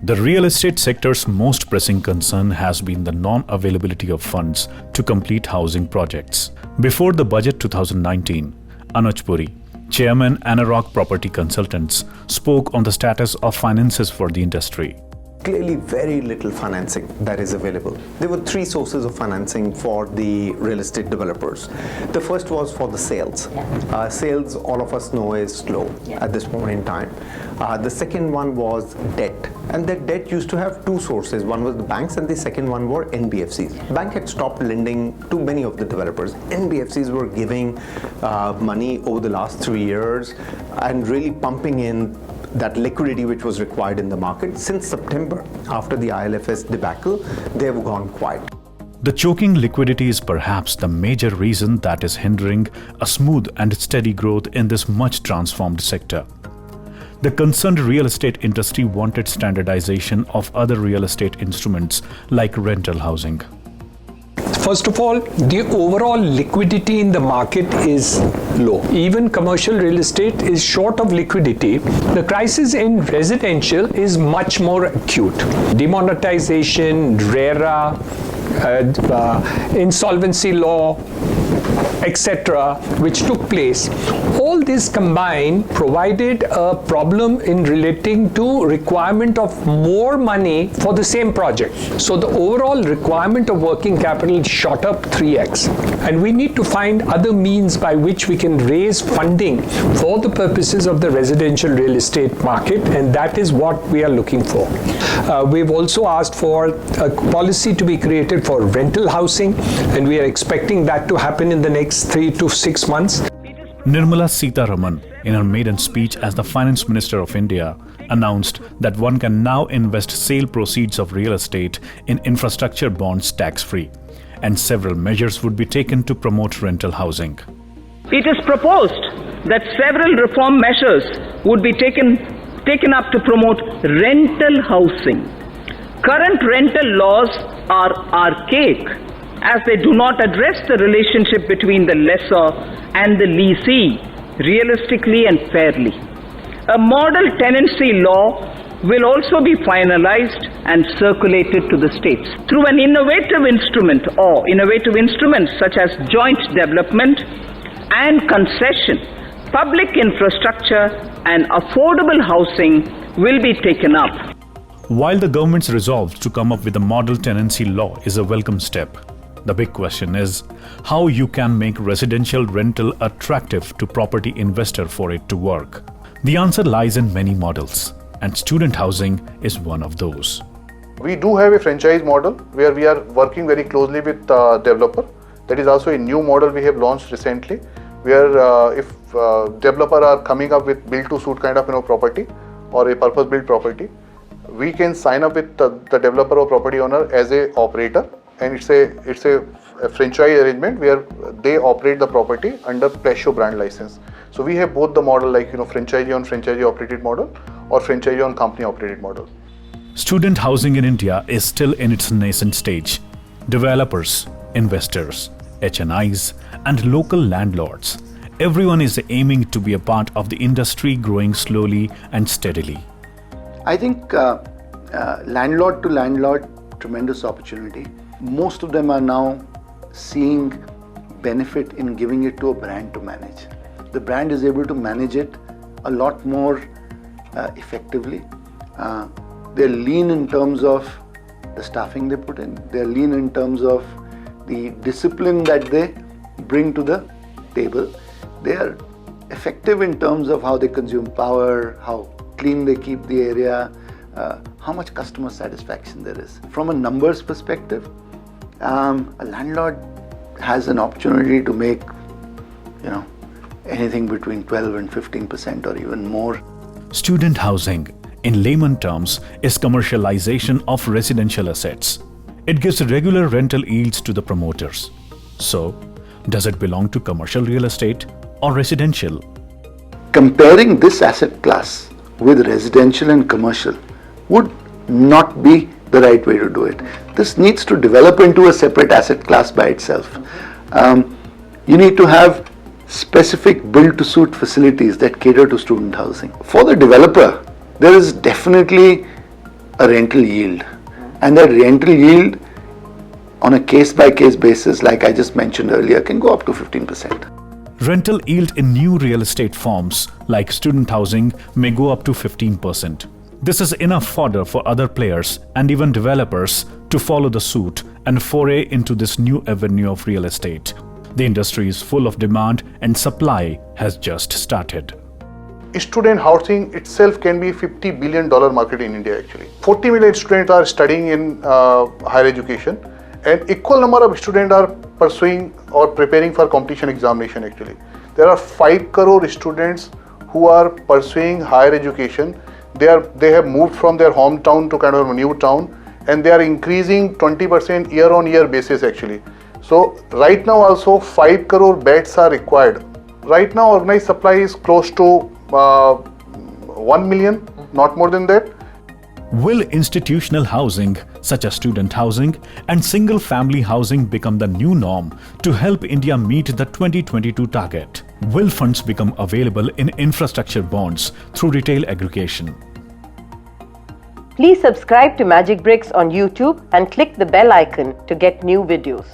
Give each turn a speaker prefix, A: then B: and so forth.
A: The real estate sector's most pressing concern has been the non-availability of funds to complete housing projects. Before the budget 2019, Anuj Puri, Chairman ARHC Property Consultants, spoke on the status of finances for the industry.
B: Clearly very little financing that is available. There were three sources of financing for the real estate developers. The first was for the sales. Sales, all of us know, is slow at this point in time. The second one was debt, and that debt used to have two sources. One was the banks and the second one were NBFCs. Bank had stopped lending to many of the developers. NBFCs were giving money over the last 3 years and really pumping in that liquidity which was required in the market. Since September, after the IL&FS debacle, they have gone quiet.
A: The choking liquidity is perhaps the major reason that is hindering a smooth and steady growth in this much transformed sector. The concerned real estate industry wanted standardization of other real estate instruments like rental housing.
C: First of all, the overall liquidity in the market is low. Even commercial real estate is short of liquidity. The crisis in residential is much more acute. Demonetization, RERA, insolvency law, etc., which took place, all this combined provided a problem in relating to requirement of more money for the same project. So the overall requirement of working capital shot up 3x, and we need to find other means by which we can raise funding for the purposes of the residential real estate market, and that is what we are looking for. We've also asked for a policy to be created for rental housing, and we are expecting that to happen in the next 3 to 6 months.
A: Nirmala Sitharaman, in her maiden speech as the Finance Minister of India, announced that one can now invest sale proceeds of real estate in infrastructure bonds tax-free, and several measures would be taken to promote rental housing.
D: It is proposed that several reform measures would be taken up to promote rental housing. Current rental laws are archaic, as they do not address the relationship between the lessor and the leasee realistically and fairly. A model tenancy law will also be finalized and circulated to the states. Through an innovative instrument or innovative instruments such as joint development and concession, public infrastructure and affordable housing will be taken up.
A: While the government's resolve to come up with a model tenancy law is a welcome step, the big question is how you can make residential rental attractive to property investor for it to work. The answer lies in many models, and student housing is one of those.
E: We do have a franchise model where we are working very closely with developer. That is also a new model we have launched recently, where if developer are coming up with build to suit kind of property or a purpose built property, we can sign up with the developer or property owner as a operator, and it's a franchise arrangement where they operate the property under Plesho brand license. So we have both the model, like franchisee on franchisee operated model or franchisee on company operated model.
A: Student housing in India is still in its nascent stage. Developers, investors, HNIs, and local landlords, everyone is aiming to be a part of the industry growing slowly and steadily.
F: I think landlord to landlord, tremendous opportunity. Most of them are now seeing benefit in giving it to a brand to manage. The brand is able to manage it a lot more effectively. They're lean in terms of the staffing they put in. They're lean in terms of the discipline that they bring to the table. They are effective in terms of how they consume power, how clean they keep the area, how much customer satisfaction there is. From a numbers perspective, a landlord has an opportunity to make, anything between 12 and 15% or even more.
A: Student housing, in layman terms, is commercialization of residential assets. It gives regular rental yields to the promoters. So, does it belong to commercial real estate or residential?
F: Comparing this asset class with residential and commercial would not be the right way to do it. This needs to develop into a separate asset class by itself. You need to have specific build-to-suit facilities that cater to student housing. For the developer, there is definitely a rental yield. And that rental yield on a case-by-case basis, like I just mentioned earlier, can go up to 15%.
A: Rental yield in new real estate forms like student housing may go up to 15%. This is enough fodder for other players and even developers to follow the suit and foray into this new avenue of real estate. The industry is full of demand and supply has just started.
E: Student housing itself can be $50 billion market in India actually. 40 million students are studying in higher education, and equal number of students are pursuing or preparing for competition examination actually. There are 5 crore students who are pursuing higher education. They have moved from their hometown to kind of a new town, and they are increasing 20% year on year basis actually. So right now also 5 crore beds are required. Right now organized supply is close to 1 million, not more than that.
A: Will institutional housing, such as student housing and single-family housing, become the new norm to help India meet the 2022 target? Will funds become available in infrastructure bonds through retail aggregation?
G: Please subscribe to Magic Bricks on YouTube and click the bell icon to get new videos.